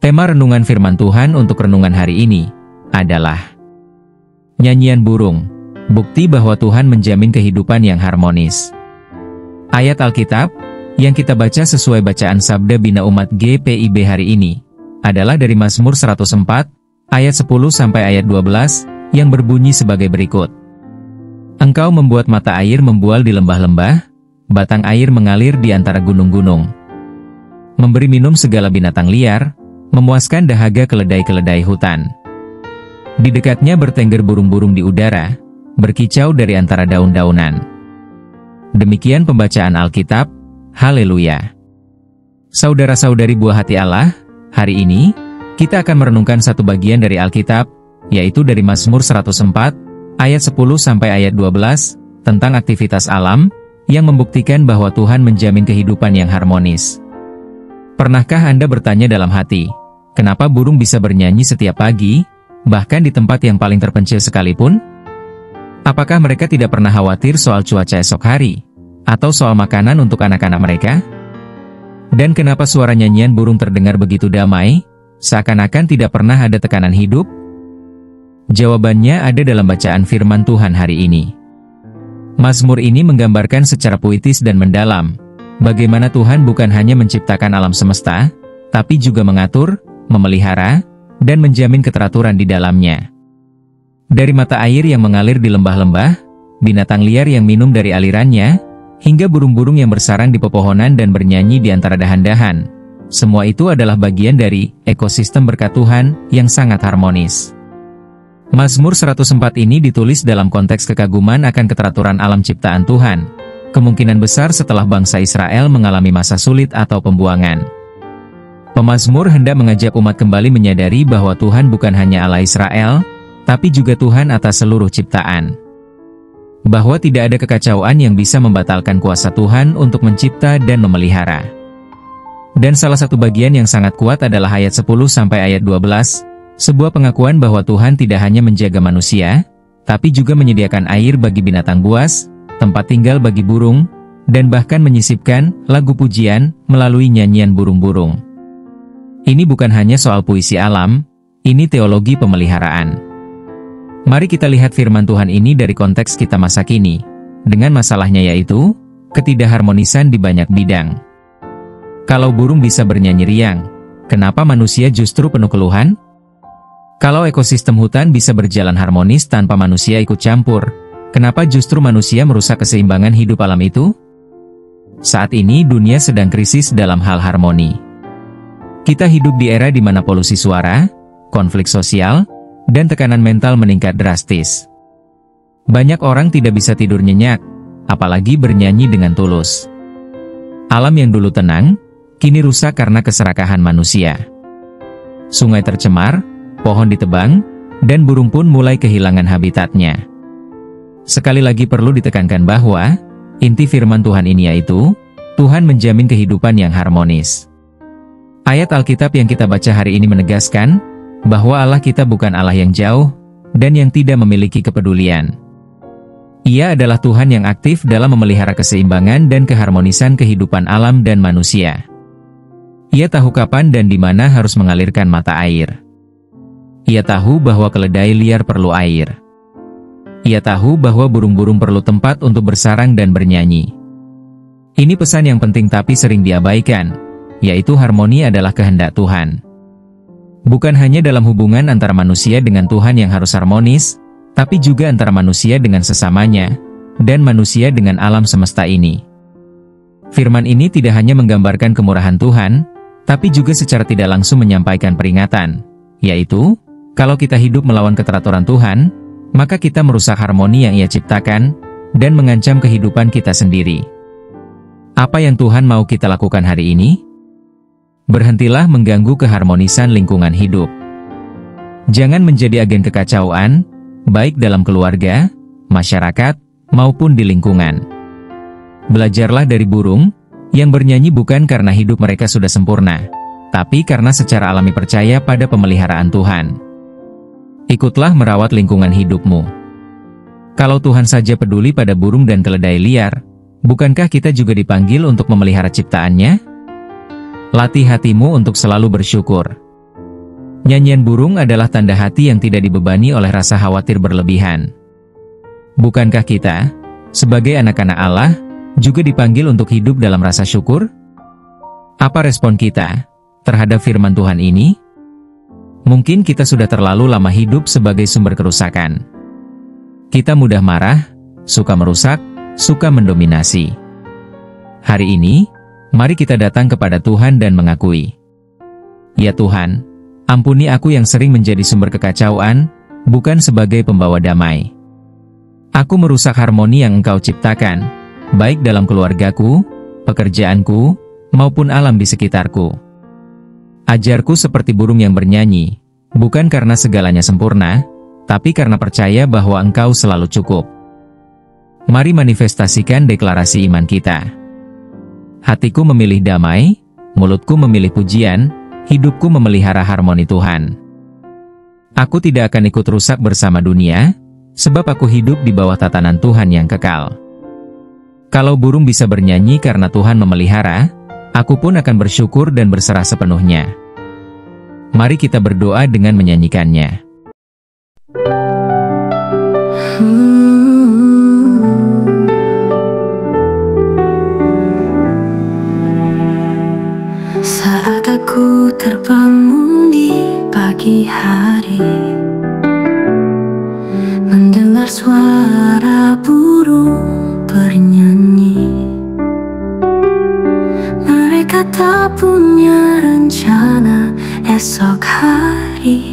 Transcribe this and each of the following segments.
Tema renungan firman Tuhan untuk renungan hari ini adalah nyanyian burung, bukti bahwa Tuhan menjamin kehidupan yang harmonis. Ayat Alkitab yang kita baca sesuai bacaan Sabda Bina Umat GPIB hari ini adalah dari Mazmur 104 ayat 10 sampai ayat 12 yang berbunyi sebagai berikut. Engkau membuat mata air membual di lembah-lembah, batang air mengalir di antara gunung-gunung. Memberi minum segala binatang liar, memuaskan dahaga keledai-keledai hutan. Di dekatnya bertengger burung-burung di udara, berkicau dari antara daun-daunan. Demikian pembacaan Alkitab. Haleluya. Saudara-saudari buah hati Allah, hari ini kita akan merenungkan satu bagian dari Alkitab, yaitu dari Mazmur 104 ayat 10 sampai ayat 12 tentang aktivitas alam yang membuktikan bahwa Tuhan menjamin kehidupan yang harmonis. Pernahkah Anda bertanya dalam hati, kenapa burung bisa bernyanyi setiap pagi, bahkan di tempat yang paling terpencil sekalipun? Apakah mereka tidak pernah khawatir soal cuaca esok hari, atau soal makanan untuk anak-anak mereka? Dan kenapa suara nyanyian burung terdengar begitu damai, seakan-akan tidak pernah ada tekanan hidup? Jawabannya ada dalam bacaan firman Tuhan hari ini. Mazmur ini menggambarkan secara puitis dan mendalam bagaimana Tuhan bukan hanya menciptakan alam semesta, tapi juga mengatur, memelihara, dan menjamin keteraturan di dalamnya. Dari mata air yang mengalir di lembah-lembah, binatang liar yang minum dari alirannya, hingga burung-burung yang bersarang di pepohonan dan bernyanyi di antara dahan-dahan. Semua itu adalah bagian dari ekosistem berkat Tuhan yang sangat harmonis. Mazmur 104 ini ditulis dalam konteks kekaguman akan keteraturan alam ciptaan Tuhan, kemungkinan besar setelah bangsa Israel mengalami masa sulit atau pembuangan. Pemazmur hendak mengajak umat kembali menyadari bahwa Tuhan bukan hanya Allah Israel, tapi juga Tuhan atas seluruh ciptaan. Bahwa tidak ada kekacauan yang bisa membatalkan kuasa Tuhan untuk mencipta dan memelihara. Dan salah satu bagian yang sangat kuat adalah ayat 10 sampai ayat 12, sebuah pengakuan bahwa Tuhan tidak hanya menjaga manusia, tapi juga menyediakan air bagi binatang buas, tempat tinggal bagi burung, dan bahkan menyisipkan lagu pujian melalui nyanyian burung-burung. Ini bukan hanya soal puisi alam, ini teologi pemeliharaan. Mari kita lihat firman Tuhan ini dari konteks kita masa kini, dengan masalahnya yaitu ketidakharmonisan di banyak bidang. Kalau burung bisa bernyanyi riang, kenapa manusia justru penuh keluhan? Kalau ekosistem hutan bisa berjalan harmonis tanpa manusia ikut campur, kenapa justru manusia merusak keseimbangan hidup alam itu? Saat ini dunia sedang krisis dalam hal harmoni. Kita hidup di era di mana polusi suara, konflik sosial, dan tekanan mental meningkat drastis. Banyak orang tidak bisa tidur nyenyak, apalagi bernyanyi dengan tulus. Alam yang dulu tenang, kini rusak karena keserakahan manusia. Sungai tercemar, pohon ditebang, dan burung pun mulai kehilangan habitatnya. Sekali lagi perlu ditekankan bahwa inti firman Tuhan ini yaitu Tuhan menjamin kehidupan yang harmonis. Ayat Alkitab yang kita baca hari ini menegaskan bahwa Allah kita bukan Allah yang jauh dan yang tidak memiliki kepedulian. Ia adalah Tuhan yang aktif dalam memelihara keseimbangan dan keharmonisan kehidupan alam dan manusia. Ia tahu kapan dan di mana harus mengalirkan mata air. Ia tahu bahwa keledai liar perlu air. Ia tahu bahwa burung-burung perlu tempat untuk bersarang dan bernyanyi. Ini pesan yang penting tapi sering diabaikan, yaitu harmoni adalah kehendak Tuhan. Bukan hanya dalam hubungan antara manusia dengan Tuhan yang harus harmonis, tapi juga antara manusia dengan sesamanya, dan manusia dengan alam semesta ini. Firman ini tidak hanya menggambarkan kemurahan Tuhan, tapi juga secara tidak langsung menyampaikan peringatan, yaitu, kalau kita hidup melawan keteraturan Tuhan, maka kita merusak harmoni yang Ia ciptakan, dan mengancam kehidupan kita sendiri. Apa yang Tuhan mau kita lakukan hari ini? Berhentilah mengganggu keharmonisan lingkungan hidup. Jangan menjadi agen kekacauan, baik dalam keluarga, masyarakat, maupun di lingkungan. Belajarlah dari burung, yang bernyanyi bukan karena hidup mereka sudah sempurna, tapi karena secara alami percaya pada pemeliharaan Tuhan. Ikutlah merawat lingkungan hidupmu. Kalau Tuhan saja peduli pada burung dan keledai liar, bukankah kita juga dipanggil untuk memelihara ciptaannya? Latih hatimu untuk selalu bersyukur. Nyanyian burung adalah tanda hati yang tidak dibebani oleh rasa khawatir berlebihan. Bukankah kita, sebagai anak-anak Allah, juga dipanggil untuk hidup dalam rasa syukur? Apa respon kita terhadap firman Tuhan ini? Mungkin kita sudah terlalu lama hidup sebagai sumber kerusakan. Kita mudah marah, suka merusak, suka mendominasi. Hari ini, mari kita datang kepada Tuhan dan mengakui, "Ya Tuhan, ampuni aku yang sering menjadi sumber kekacauan, bukan sebagai pembawa damai. Aku merusak harmoni yang Engkau ciptakan, baik dalam keluargaku, pekerjaanku, maupun alam di sekitarku. Ajarku seperti burung yang bernyanyi, bukan karena segalanya sempurna, tapi karena percaya bahwa Engkau selalu cukup." Mari manifestasikan deklarasi iman kita. Hatiku memilih damai, mulutku memilih pujian, hidupku memelihara harmoni Tuhan. Aku tidak akan ikut rusak bersama dunia, sebab aku hidup di bawah tatanan Tuhan yang kekal. Kalau burung bisa bernyanyi karena Tuhan memelihara, aku pun akan bersyukur dan berserah sepenuhnya. Mari kita berdoa dengan menyanyikannya. Saat aku terbangun di pagi hari, mendengar suara burung bernyanyi. Mereka tak punya rencana esok hari,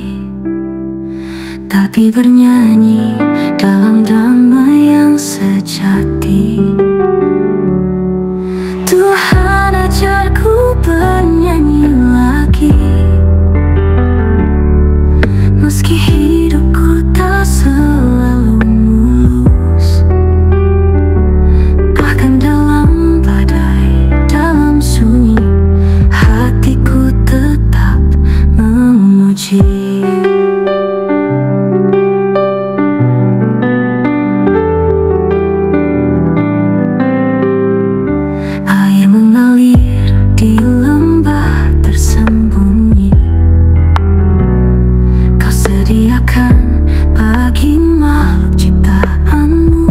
tapi bernyanyi dalam damai yang sejati. Tuhan ajarku bernyanyi lagi, meski hidupku tak selalu mulus. Bahkan dalam badai, dalam sunyi, hatiku tetap memuji. Air mengalir di lembah tersembunyi, Kau sediakan bagi makhluk ciptaanmu.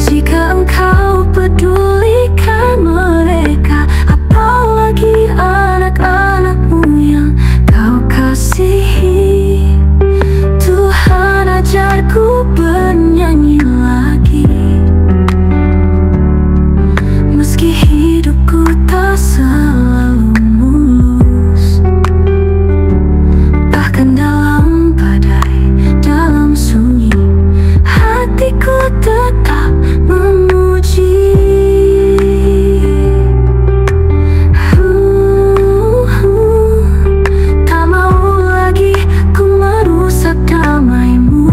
Jika Engkau pedulikan mereka, apalagi anak-anak-Mu yang Kau kasihi. Tuhan ajarku bernyanyi lagi, meski hidupku tak selalu mulus. Bahkan dalam badai, dalam sunyi, hatiku tetap memuji. Tak mau lagi ku merusak damai-Mu.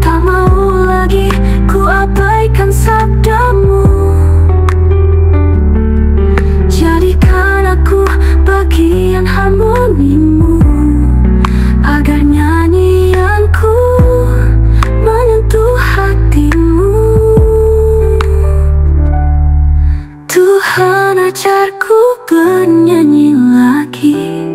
Tak mau lagi ku abaikan sabda-Mu. Jadikan aku bagian harmoni-Mu, agar nyanyianku menyentuh hati-Mu. Tuhan ajarku bernyanyi lagi,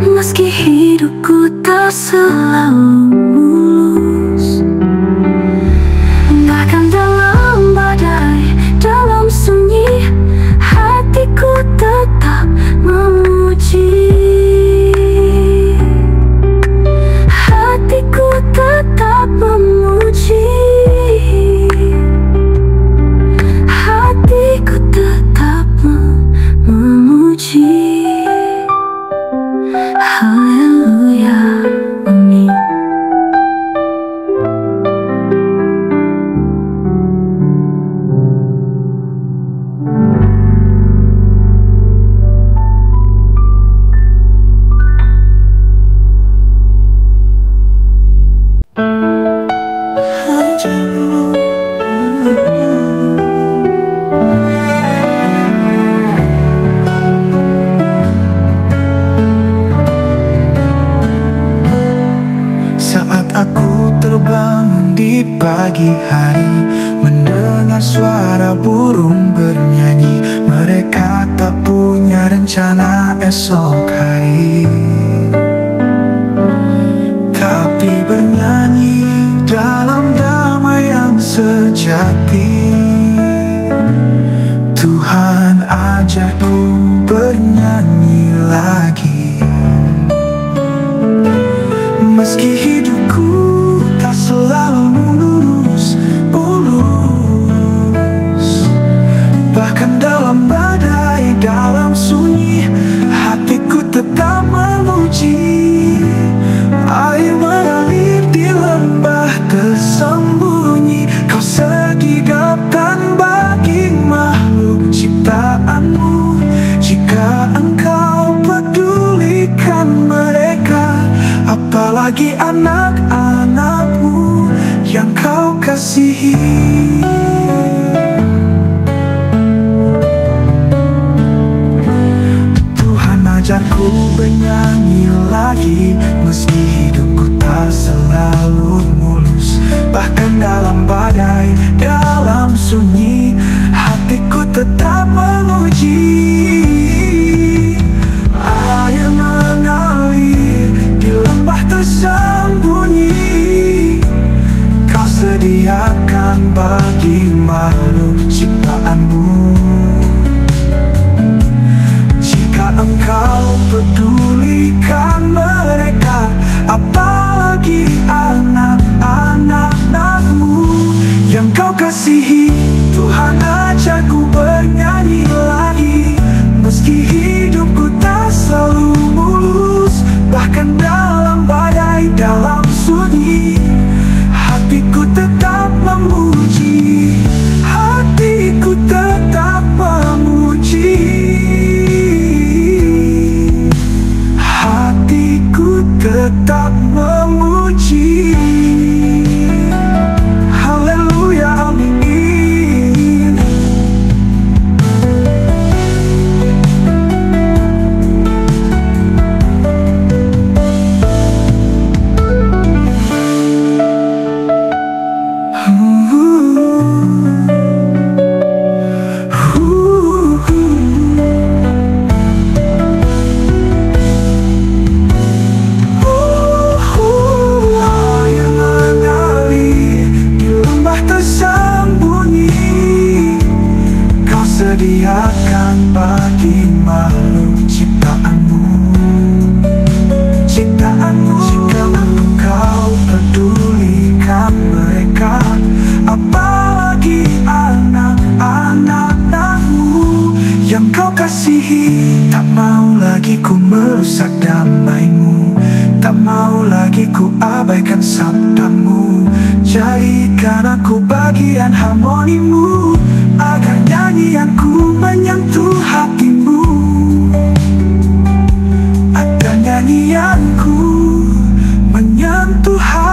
meski hidupku tak selalu mulus. Bahkan dalam badai, dalam sunyi, hatiku tetap memuji. Hatiku tetap memuji. Hatiku tetap memuji. Haleluya, amin. Saat aku terbangun di pagi hari, mendengar suara burung bernyanyi. Mereka rencana esok hari, tapi bernyanyi dalam damai yang sejati. Tuhan ajakku bernyanyi lagi, meski hidupku tak selalu mulus, bahkan dalam badai, dalam sunyi, hatiku tetap memuji. Air mengalir di lembah tersembunyi, kau sedigapkan bagi makhluk ciptaanmu. Jika engkau pedulikan mereka, apalagi anak-anakmu yang kau kasihi. Tuhan ajarku bernyanyi lagi, meski hidupku tak selalu mulus, bahkan dalam badai, dalam sunyi, hatiku tetap memuji. Air mengalir di lembah tersembunyi, kau sediakan bagi makhluk ciptaanmu. Jika engkau pedulikan mereka, apalagi anak-anak-anakmu yang kau kasihi. Tuhan ajakku bernyanyi lagi, meski hidupku tak selalu mulus, bahkan dalam badai, dalam sunyi, hatiku tetap memuji. Hatiku tetap memuji. Hatiku tetap memuji. Haleluya, amin. Sediakan bagi makhluk ciptaanmu. Jika engkau pedulikan mereka, apalagi anak-anak-anakmu yang kau kasihi. Tak mau lagi ku merusak damaimu, tak mau lagi ku abaikan sabdamu. Jadikan aku bagian harmonimu, agar nyanyianku menyentuh hatimu, agar nyanyianku menyentuh hatimu.